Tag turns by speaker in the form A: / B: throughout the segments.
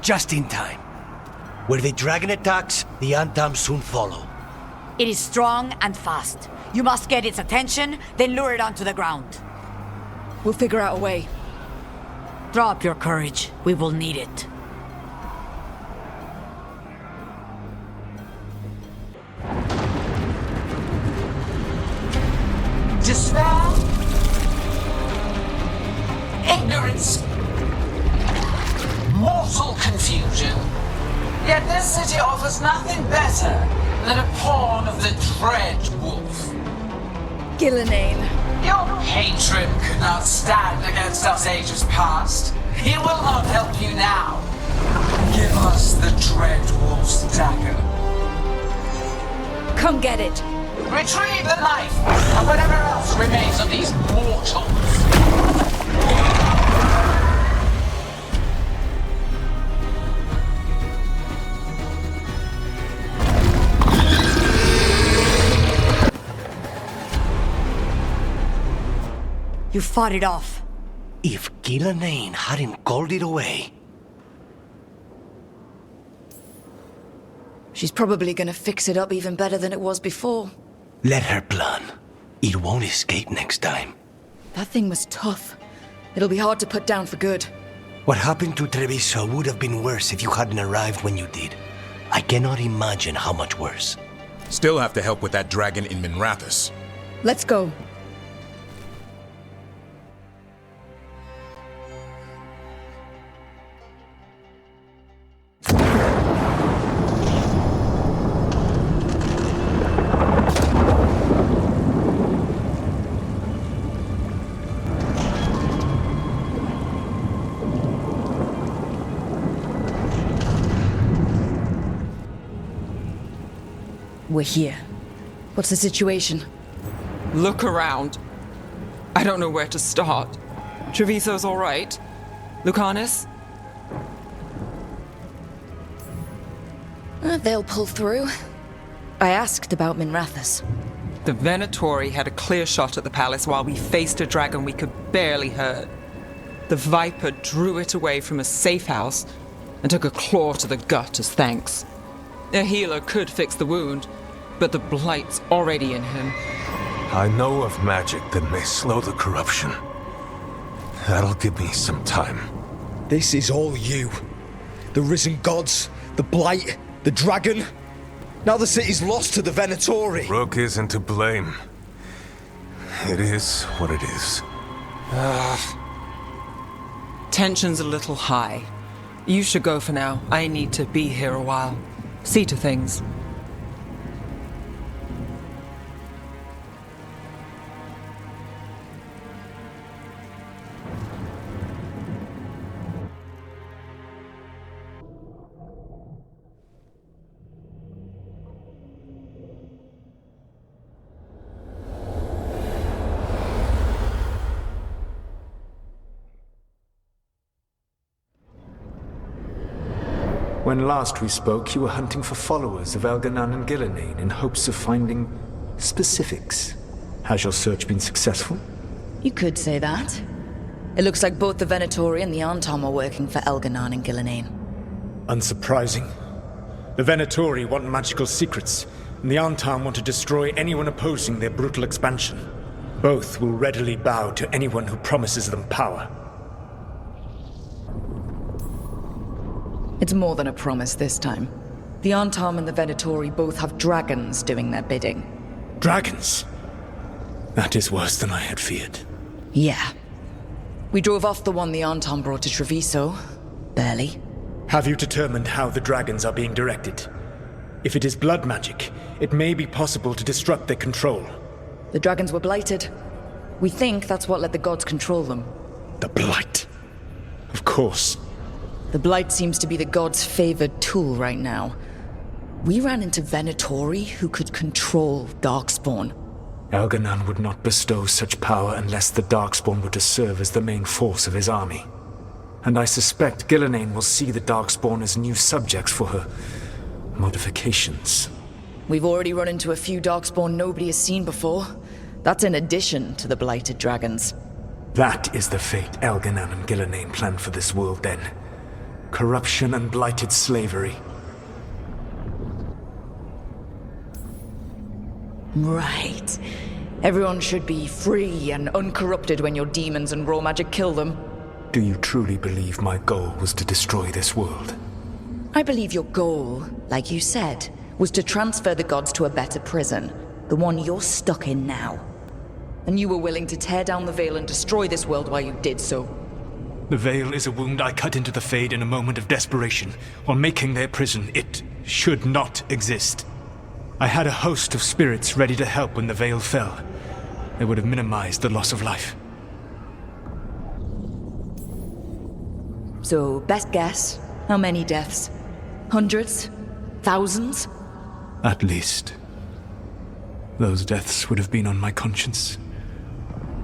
A: just in time. Where the dragon attacks, the Antam soon follow.
B: It is strong and fast. You must get its attention, then lure it onto the ground.
C: We'll figure out a way.
B: Draw up your courage. We will need it.
D: Despair, ignorance, mortal confusion. Yet this city offers nothing better than a pawn of the Dread Wolf.
C: Gillenane.
D: Your patron could not stand against us ages past. He will not help you now. Give us the Dread Wolf's dagger.
C: Come get it.
D: Retrieve the knife and whatever else remains of these mortals.
B: You fought it off.
A: If Gillenane hadn't called it away...
C: She's probably gonna fix it up even better than it was before.
A: Let her plan. It won't escape next time.
C: That thing was tough. It'll be hard to put down for good.
A: What happened to Treviso would have been worse if you hadn't arrived when you did. I cannot imagine how much worse.
E: Still have to help with that dragon in Minrathous.
C: Let's go. We're here. What's the situation?
F: Look around. I don't know where to start. Treviso's all right. Lucanus?
C: They'll pull through. I asked about Minrathous.
F: The Venatori had a clear shot at the palace while we faced a dragon we could barely hurt. The Viper drew it away from a safe house and took a claw to the gut as thanks. A healer could fix the wound, but the Blight's already in him.
G: I know of magic that may slow the corruption. That'll give me some time.
H: This is all you. The risen gods, the Blight, the dragon. Now the city's lost to the Venatori.
G: Rook isn't to blame. It is what it is.
F: Tension's a little high. You should go for now. I need to be here a while. See to things.
I: When last we spoke, you were hunting for followers of Elganan and Gillenane in hopes of finding specifics. Has your search been successful?
C: You could say that. It looks like both the Venatori and the Antam are working for Elganan and Gillenane.
H: Unsurprising. The Venatori want magical secrets, and the Antam want to destroy anyone opposing their brutal expansion. Both will readily bow to anyone who promises them power.
C: It's more than a promise this time. The Antam and the Venatori both have dragons doing their bidding.
H: Dragons? That is worse than I had feared.
C: Yeah. We drove off the one the Antam brought to Treviso. Barely.
H: Have you determined how the dragons are being directed? If it is blood magic, it may be possible to disrupt their control.
C: The dragons were blighted. We think that's what let the gods control them.
H: The Blight. Of course.
C: The Blight seems to be the gods' favored tool right now. We ran into Venatori who could control Darkspawn.
I: Elganan would not bestow such power unless the Darkspawn were to serve as the main force of his army. And I suspect Gillenane will see the Darkspawn as new subjects for her modifications.
C: We've already run into a few Darkspawn nobody has seen before. That's in addition to the blighted dragons.
I: That is the fate Elganan and Gillenane planned for this world then. corruption and blighted slavery.
C: Right. Everyone should be free and uncorrupted when your demons and raw magic kill them.
I: Do you truly believe my goal was to destroy this world?
C: I believe your goal, like you said, was to transfer the gods to a better prison, the one you're stuck in now. And you were willing to tear down the veil and destroy this world while you did so.
I: The veil is a wound I cut into the Fade in a moment of desperation, while making their prison. It should not exist. I had a host of spirits ready to help when the veil fell. They would have minimized the loss of life.
C: So, best guess, how many deaths? Hundreds? Thousands?
I: At least. Those deaths would have been on my conscience.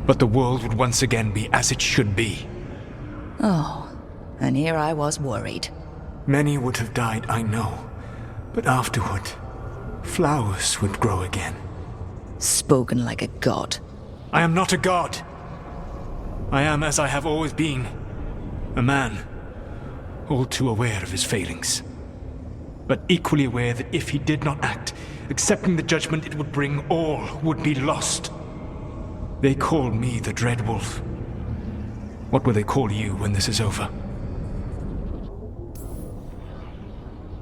I: But the world would once again be as it should be.
C: Oh, and here I was worried.
I: Many would have died, I know. But afterward, flowers would grow again.
C: Spoken like a god.
I: I am not a god. I am as I have always been. A man. All too aware of his failings. But equally aware that if he did not act, accepting the judgment it would bring, all would be lost. They call me the Dread Wolf. What will they call you when this is over?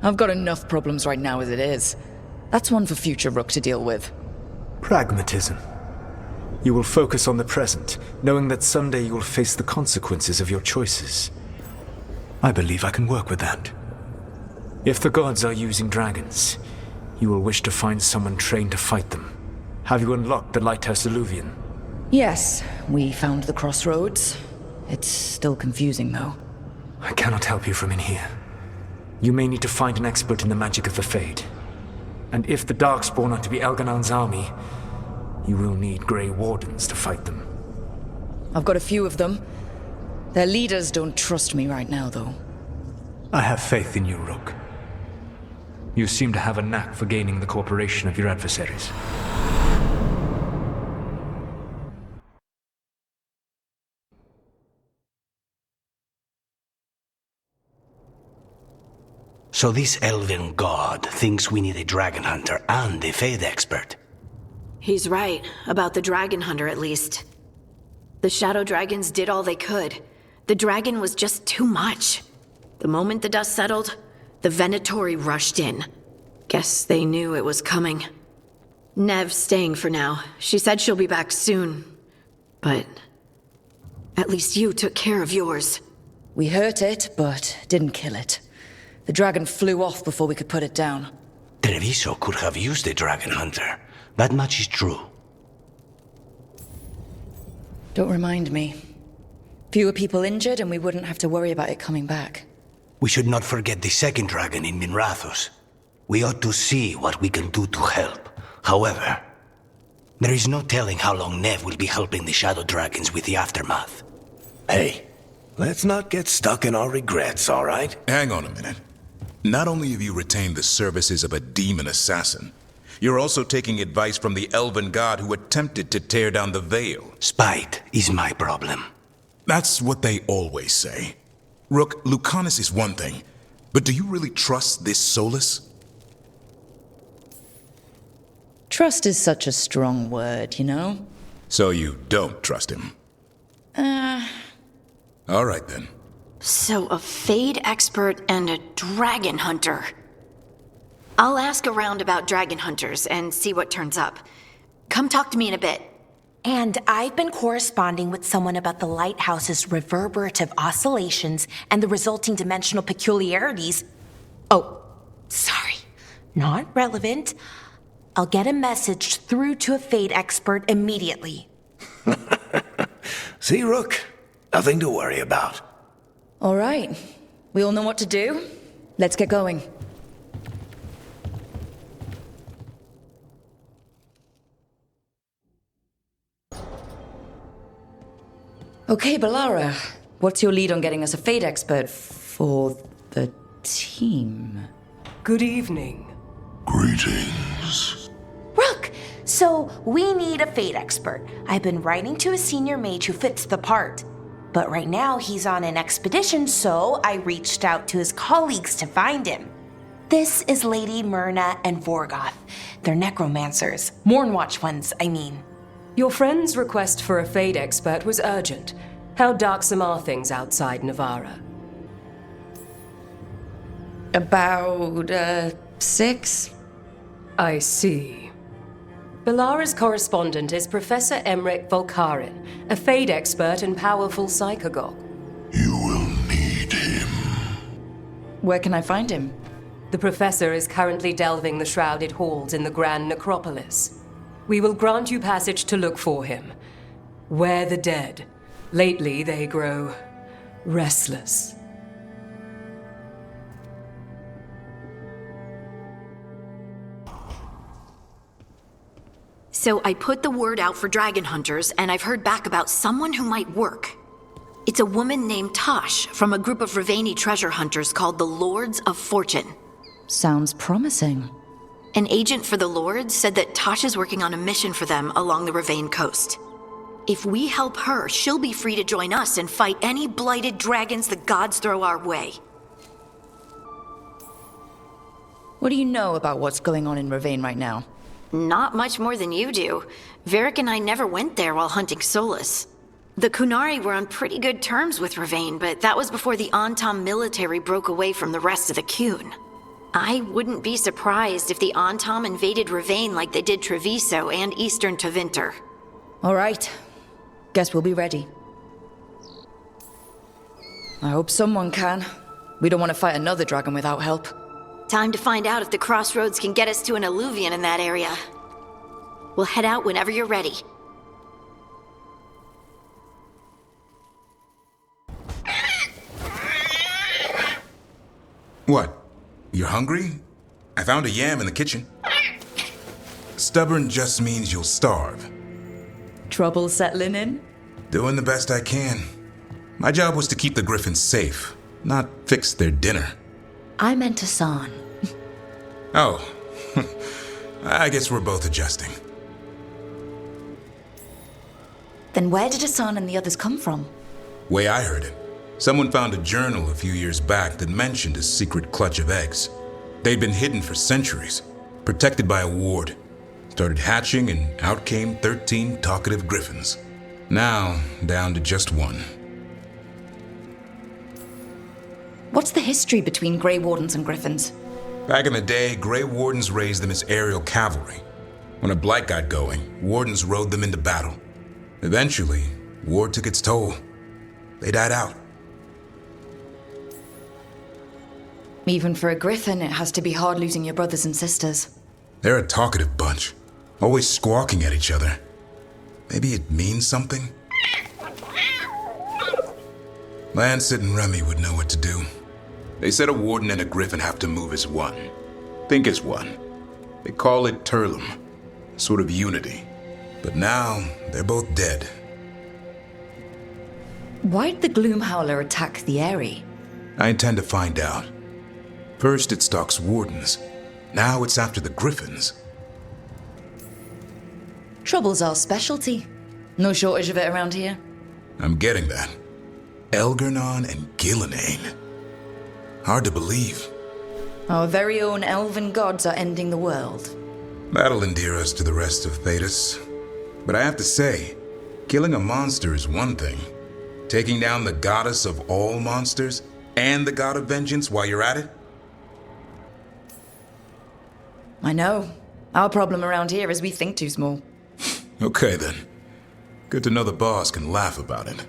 C: I've got enough problems right now as it is. That's one for future Rook to deal with.
I: Pragmatism. You will focus on the present, knowing that someday you will face the consequences of your choices. I believe I can work with that. If the gods are using dragons, you will wish to find someone trained to fight them. Have you unlocked the Lighthouse Illuvian?
C: Yes, we found the crossroads. It's still confusing, though.
I: I cannot help you from in here. You may need to find an expert in the magic of the Fade. And if the Darkspawn are to be Elganon's army, you will need Grey Wardens to fight them.
C: I've got a few of them. Their leaders don't trust me right now, though.
I: I have faith in you, Rook. You seem to have a knack for gaining the cooperation of your adversaries.
A: So this elven god thinks we need a dragon hunter and a Fade expert.
J: He's right, about the dragon hunter at least. The shadow dragons did all they could. The dragon was just too much. The moment the dust settled, the Venatori rushed in. Guess they knew it was coming. Nev's staying for now. She said she'll be back soon. But at least you took care of yours.
C: We hurt it, but didn't kill it. The dragon flew off before we could put it down.
A: Treviso could have used a dragon hunter. That much is true.
C: Don't remind me. Fewer people injured and we wouldn't have to worry about it coming back.
A: We should not forget the second dragon in Minrathos. We ought to see what we can do to help. However, there is no telling how long Nev will be helping the Shadow Dragons with the aftermath.
G: Hey, let's not get stuck in our regrets, all right?
E: Hang on a minute. Not only have you retained the services of a demon assassin, you're also taking advice from the elven god who attempted to tear down the veil.
A: Spite is my problem.
E: That's what they always say. Rook, Lucanus is one thing, but do you really trust this Solus?
C: Trust is such a strong word, you know?
E: So you don't trust him? All right then.
J: So a Fade expert and a dragon hunter. I'll ask around about dragon hunters and see what turns up. Come talk to me in a bit.
K: And I've been corresponding with someone about the lighthouse's reverberative oscillations and the resulting dimensional peculiarities. Oh, sorry. Not relevant. I'll get a message through to a Fade expert immediately.
G: See, Rook? Nothing to worry about.
C: All right. We all know what to do. Let's get going. Okay, Balara. What's your lead on getting us a Fade expert for the team?
L: Good evening.
M: Greetings.
K: Rook! So, we need a Fade expert. I've been writing to a senior mage who fits the part. but right now he's on an expedition, so I reached out to his colleagues to find him. This is Lady Myrna and Vorgoth. They're necromancers. Mournwatch ones, I mean.
L: Your friend's request for a Fade expert was urgent. How darksome are things outside Navarra?
C: About, 6?
L: I see. Belara's correspondent is Professor Emmerich Volkarin, a Fade expert and powerful psychagogue.
M: You will need him.
C: Where can I find him?
L: The professor is currently delving the shrouded halls in the Grand Necropolis. We will grant you passage to look for him. Where the dead. Lately they grow restless.
J: So I put the word out for dragon hunters, and I've heard back about someone who might work. It's a woman named Tosh from a group of Ravani treasure hunters called the Lords of Fortune.
C: Sounds promising.
J: An agent for the Lords said that Tosh is working on a mission for them along the Ravane coast. If we help her, she'll be free to join us and fight any blighted dragons the gods throw our way.
C: What do you know about what's going on in Ravane right now?
J: Not much more than you do. Varric and I never went there while hunting Solus. The Kunari were on pretty good terms with Ravane, but that was before the Antam military broke away from the rest of the Kun. I wouldn't be surprised if the Antam invaded Ravane like they did Treviso and Eastern Tevinter.
C: All right. Guess we'll be ready. I hope someone can. We don't want to fight another dragon without help.
J: Time to find out if the crossroads can get us to an alluvion in that area. We'll head out whenever you're ready.
E: What? You're hungry? I found a yam in the kitchen. Stubborn just means you'll starve.
C: Trouble settling in?
E: Doing the best I can. My job was to keep the griffins safe, not fix their dinner.
C: I meant Hassan.
E: Oh. I guess we're both adjusting.
C: Then where did Hassan and the others come from?
E: Way I heard it, someone found a journal a few years back that mentioned a secret clutch of eggs. They'd been hidden for centuries, protected by a ward. Started hatching and out came 13 talkative griffins. Now, down to just one.
C: What's the history between Grey Wardens and Griffins?
E: Back in the day, Grey Wardens raised them as aerial cavalry. When a blight got going, Wardens rode them into battle. Eventually, war took its toll. They died out.
C: Even for a Griffin, it has to be hard losing your brothers and sisters.
E: They're a talkative bunch, always squawking at each other. Maybe it means something? Lancet and Remy would know what to do. They said a warden and a griffin have to move as one. Think as one. They call it Turlum, a sort of unity. But now, they're both dead.
C: Why'd the Gloomhowler attack the Eyrie?
E: I intend to find out. First it stalks wardens. Now it's after the griffins.
C: Trouble's our specialty. No shortage of it around here.
E: I'm getting that. Elgernon and Gillenane. Hard to believe.
C: Our very own elven gods are ending the world.
E: That'll endear us to the rest of Thedas. But I have to say, killing a monster is one thing. Taking down the goddess of all monsters and the god of vengeance while you're at it?
C: I know. Our problem around here is we think too small.
E: Okay then. Good to know the boss can laugh about it.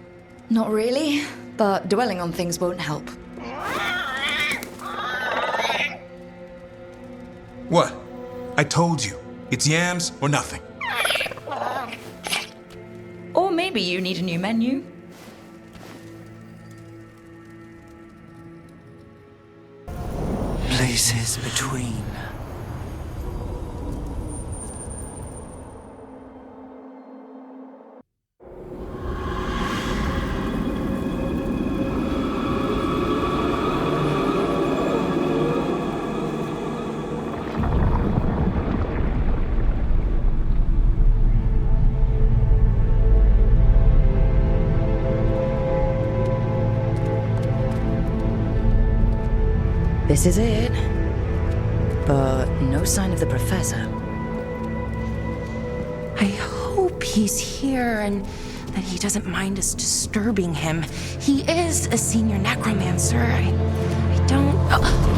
C: Not really, but dwelling on things won't help.
E: What? I told you. It's yams or nothing.
C: Or maybe you need a new menu.
A: Places between.
C: This is it. But no sign of the professor.
K: I hope he's here and that he doesn't mind us disturbing him. He is a senior necromancer. I don't...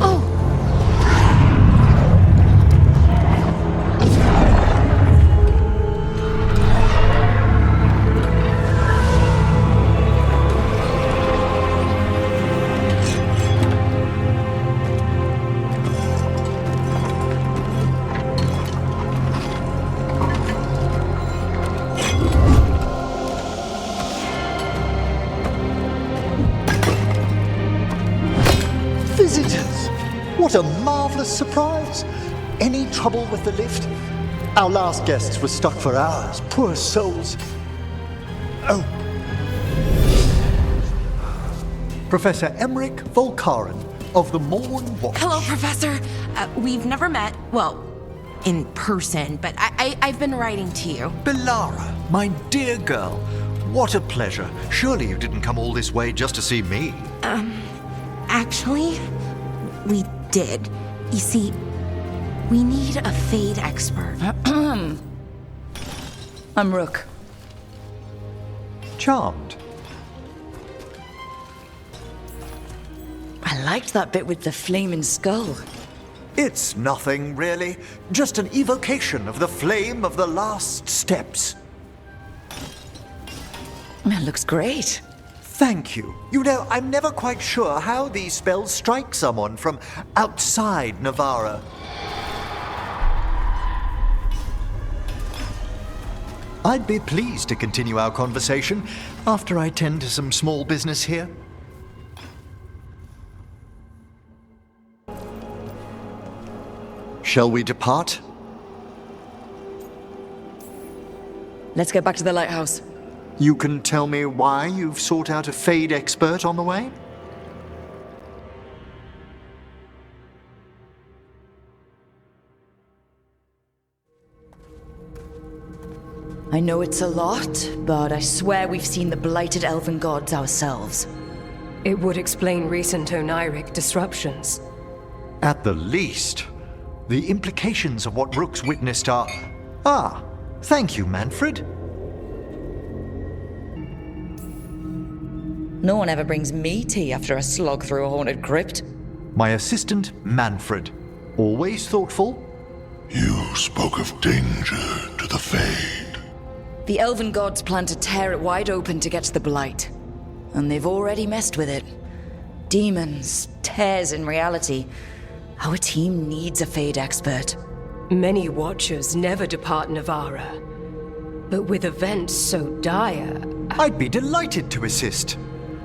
K: Oh!
N: Visitors! What a marvelous surprise! Any trouble with the lift? Our last guests were stuck for hours. Poor souls. Oh. Professor Emmerich Volkaren of the Morn Watch.
K: Hello, Professor. We've never met, well, in person, but I've been writing to you.
N: Belara, my dear girl. What a pleasure. Surely you didn't come all this way just to see me.
K: Actually, we did. You see, we need a Fade expert.
C: I'm Rook.
N: Charmed.
C: I liked that bit with the flaming skull.
N: It's nothing, really. Just an evocation of the flame of the last steps.
C: It looks great.
N: Thank you. You know, I'm never quite sure how these spells strike someone from outside Navarra. I'd be pleased to continue our conversation after I tend to some small business here. Shall we depart?
C: Let's get back to the lighthouse.
N: You can tell me why you've sought out a Fade expert on the way?
C: I know it's a lot, but I swear we've seen the blighted elven gods ourselves.
L: It would explain recent oniric disruptions.
N: At the least, the implications of what Rook's witnessed are... Ah, thank you, Manfred.
C: No one ever brings me tea after a slog through a haunted crypt.
N: My assistant, Manfred. Always thoughtful.
M: You spoke of danger to the Fade.
C: The elven gods plan to tear it wide open to get to the blight. And they've already messed with it. Demons, tears in reality. Our team needs a Fade expert.
L: Many Watchers never depart Navarra. But with events so dire...
N: I'd be delighted to assist.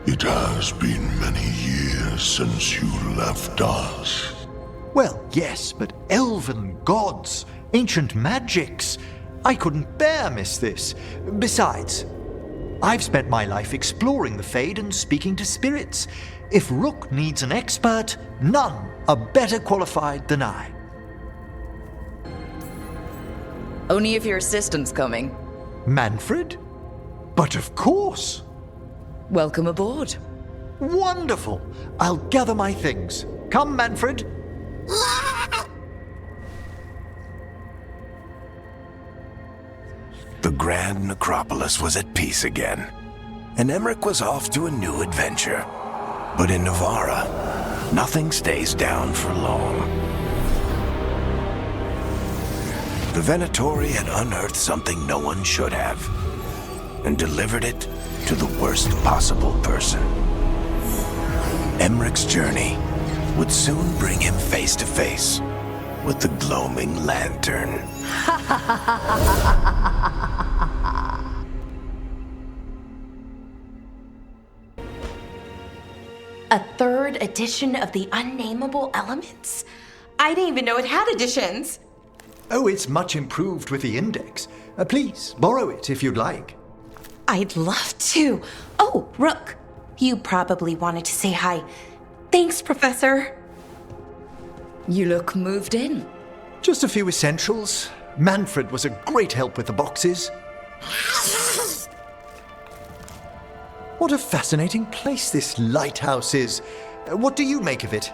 M: It has been many years since you left us.
N: Well, yes, but elven gods, ancient magics. I couldn't bear miss this. Besides, I've spent my life exploring the Fade and speaking to spirits. If Rook needs an expert, none are better qualified than I.
C: Only if your assistant's coming.
N: Manfred? But of course.
C: Welcome aboard.
N: Wonderful. I'll gather my things. Come, Manfred.
O: The Grand Necropolis was at peace again, and Emmerich was off to a new adventure. But in Navarra, nothing stays down for long. The Venatori had unearthed something no one should have, and delivered it to the worst possible person. Emmerich's journey would soon bring him face to face with the gloaming lantern.
K: A third edition of the Unnameable Elements? I didn't even know it had editions.
N: Oh, it's much improved with the index. Please, borrow it if you'd like.
K: I'd love to. Oh, Rook, you probably wanted to say hi. Thanks, Professor.
C: You look moved in.
N: Just a few essentials. Manfred was a great help with the boxes. What a fascinating place this lighthouse is. What do you make of it?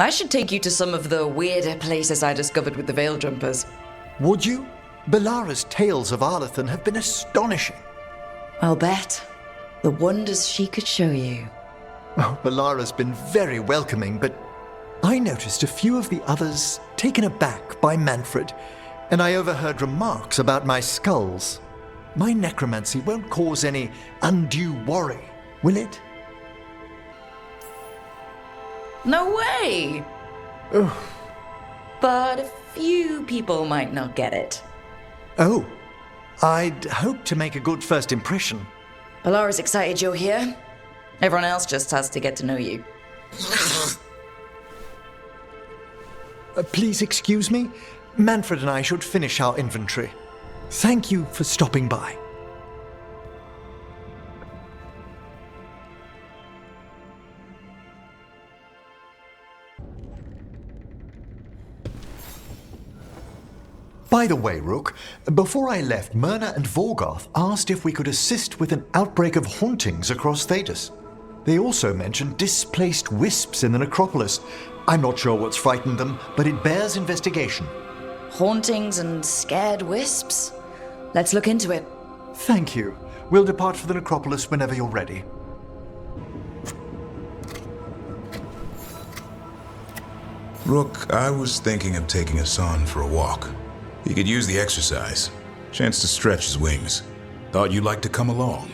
C: I should take you to some of the weirder places I discovered with the Veil Jumpers.
N: Would you? Belara's tales of Arlathan have been astonishing.
C: I'll bet. The wonders she could show you.
N: Oh, Belara's been very welcoming, but I noticed a few of the others taken aback by Manfred, and I overheard remarks about my skulls. My necromancy won't cause any undue worry, will it?
C: No way! But a few people might not get it.
N: Oh, I'd hope to make a good first impression.
C: Belara's excited you're here. Everyone else just has to get to know you.
N: Please excuse me. Manfred and I should finish our inventory. Thank you for stopping by. By the way, Rook, before I left, Myrna and Vorgoth asked if we could assist with an outbreak of hauntings across Thedas. They also mentioned displaced wisps in the necropolis. I'm not sure what's frightened them, but it bears investigation.
C: Hauntings and scared wisps? Let's look into it.
N: Thank you. We'll depart for the necropolis whenever you're ready.
E: Rook, I was thinking of taking Hassan for a walk. He could use the exercise. Chance to stretch his wings. Thought you'd like to come along.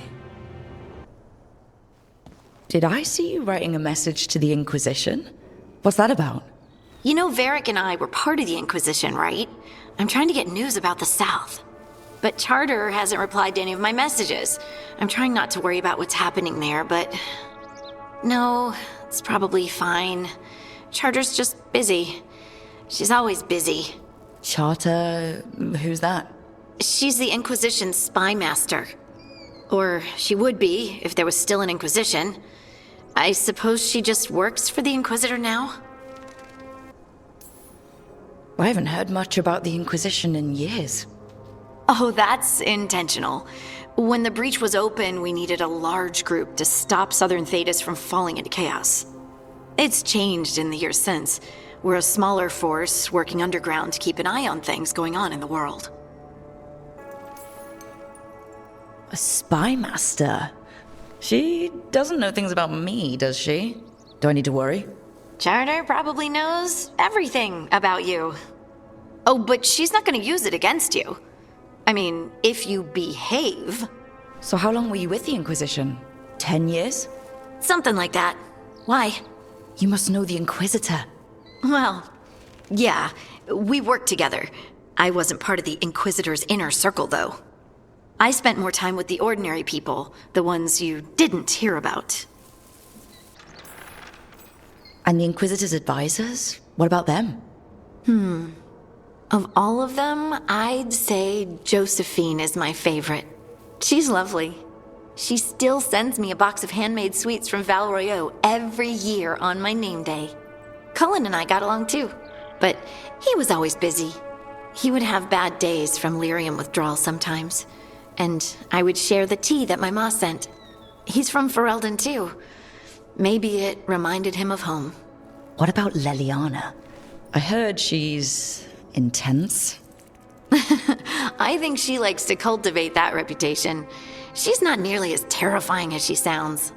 C: Did I see you writing a message to the Inquisition? What's that about?
J: You know, Varric and I were part of the Inquisition, right? I'm trying to get news about the South. But Charter hasn't replied to any of my messages. I'm trying not to worry about what's happening there, but... No, it's probably fine. Charter's just busy. She's always busy.
C: Charter? Who's that?
J: She's the Inquisition's spy master. Or she would be, if there was still an Inquisition. I suppose she just works for the Inquisitor now?
C: I haven't heard much about the Inquisition in years.
J: Oh, that's intentional. When the breach was open, we needed a large group to stop Southern Thedas from falling into chaos. It's changed in the years since. We're a smaller force working underground to keep an eye on things going on in the world.
C: A spy master? She doesn't know things about me, does she? Do I need to worry?
J: Charter probably knows everything about you. Oh, but she's not going to use it against you. I mean, if you behave.
C: So how long were you with the Inquisition? 10 years?
J: Something like that. Why?
C: You must know the Inquisitor.
J: Well, yeah, we worked together. I wasn't part of the Inquisitor's inner circle, though. I spent more time with the ordinary people, the ones you didn't hear about.
C: And the Inquisitor's advisors? What about them?
J: Of all of them, I'd say Josephine is my favorite. She's lovely. She still sends me a box of handmade sweets from Val Royeaux every year on my name day. Cullen and I got along too, but he was always busy. He would have bad days from lyrium withdrawal sometimes, and I would share the tea that my ma sent. He's from Ferelden too. Maybe it reminded him of home.
C: What about Leliana? I heard she's intense.
J: I think she likes to cultivate that reputation. She's not nearly as terrifying as she sounds.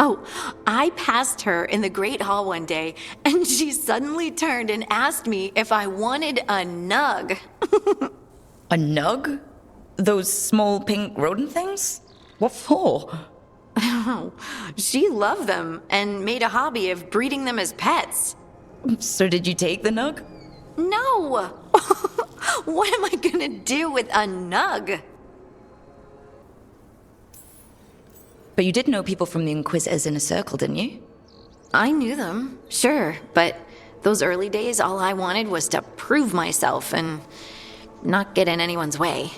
J: Oh, I passed her in the Great Hall one day, and she suddenly turned and asked me if I wanted a nug.
C: A nug? Those small pink rodent things? What for?
J: She loved them and made a hobby of breeding them as pets.
C: So did you take the nug?
J: No! What am I gonna do with a nug?
C: But you did know people from the Inquisitor's inner circle, didn't you?
J: I knew them, sure, but those early days, all I wanted was to prove myself and not get in anyone's way.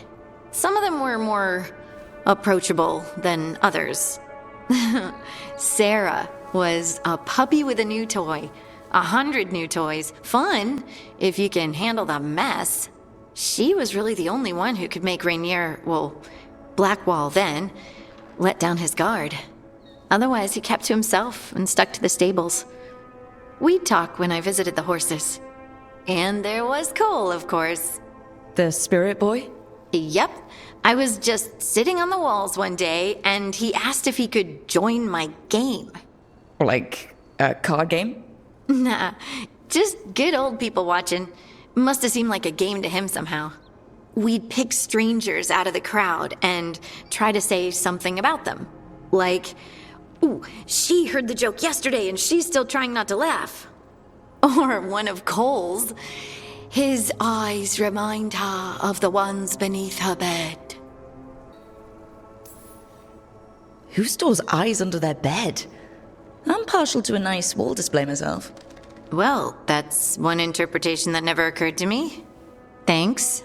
J: Some of them were more approachable than others. Sarah was a puppy with a new toy. 100 new toys. Fun, if you can handle the mess. She was really the only one who could make Rainier, well, Blackwall then, let down his guard. Otherwise, he kept to himself and stuck to the stables. We'd talk when I visited the horses. And there was Cole, of course.
C: The spirit boy?
J: Yep. I was just sitting on the walls one day, and he asked if he could join my game.
C: Like a card game?
J: Nah, just good old people watching. Must have seemed like a game to him somehow. We'd pick strangers out of the crowd and try to say something about them. Like, ooh, she heard the joke yesterday and she's still trying not to laugh. Or one of Cole's. His eyes remind her of the ones beneath her bed.
C: Who stores eyes under their bed? I'm partial to a nice wall display myself.
J: Well, that's one interpretation that never occurred to me. Thanks.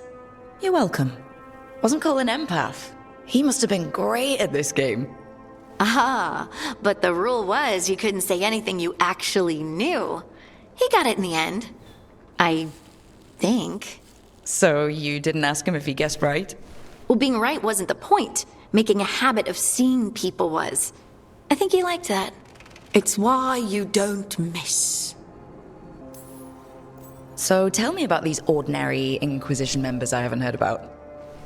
C: You're welcome. Wasn't Cole an empath? He must have been great at this game.
J: Aha, but the rule was you couldn't say anything you actually knew. He got it in the end. I think.
C: So you didn't ask him if he guessed right?
J: Well, being right wasn't the point. Making a habit of seeing people was. I think he liked that. It's why you don't miss.
C: So tell me about these ordinary Inquisition members I haven't heard about.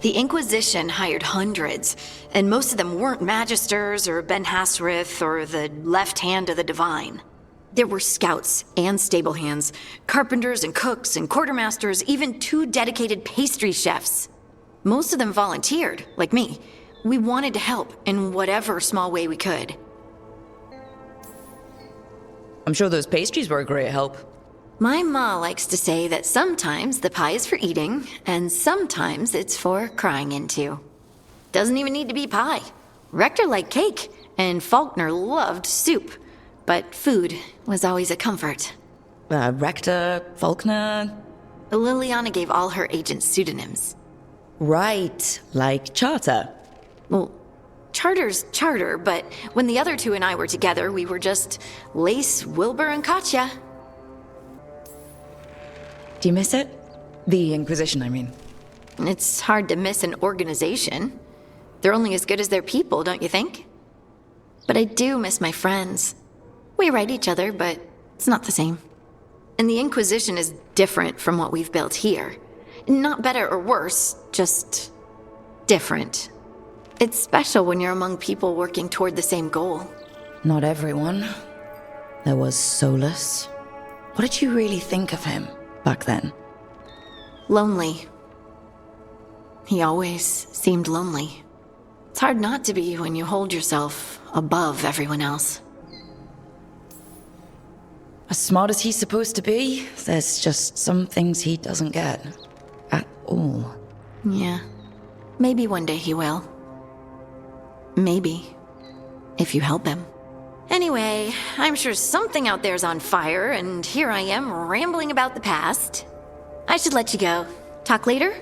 J: The Inquisition hired hundreds, and most of them weren't Magisters or Ben Hasrith or the left hand of the Divine. There were scouts and stable hands, carpenters and cooks and quartermasters, even 2 dedicated pastry chefs. Most of them volunteered, like me. We wanted to help in whatever small way we could.
C: I'm sure those pastries were a great help.
J: My ma likes to say that sometimes the pie is for eating, and sometimes it's for crying into. Doesn't even need to be pie. Rector liked cake, and Faulkner loved soup. But food was always a comfort.
C: Rector, Faulkner...
J: Liliana gave all her agents pseudonyms.
C: Right, like Charter.
J: Well, Charter's Charter, but when the other 2 and I were together, we were just Lace, Wilbur, and Katya.
C: Do you miss it? The Inquisition, I mean.
J: It's hard to miss an organization. They're only as good as their people, don't you think? But I do miss my friends. We write each other, but it's not the same. And the Inquisition is different from what we've built here. Not better or worse, just different. It's special when you're among people working toward the same goal.
C: Not everyone. There was Solus. What did you really think of him back then?
J: Lonely. He always seemed lonely. It's hard not to be when you hold yourself above everyone else.
C: As smart as he's supposed to be, there's just some things he doesn't get. At all.
J: Yeah. Maybe one day he will. Maybe. If you help him. Anyway, I'm sure something out there's on fire, and here I am rambling about the past. I should let you go. Talk later?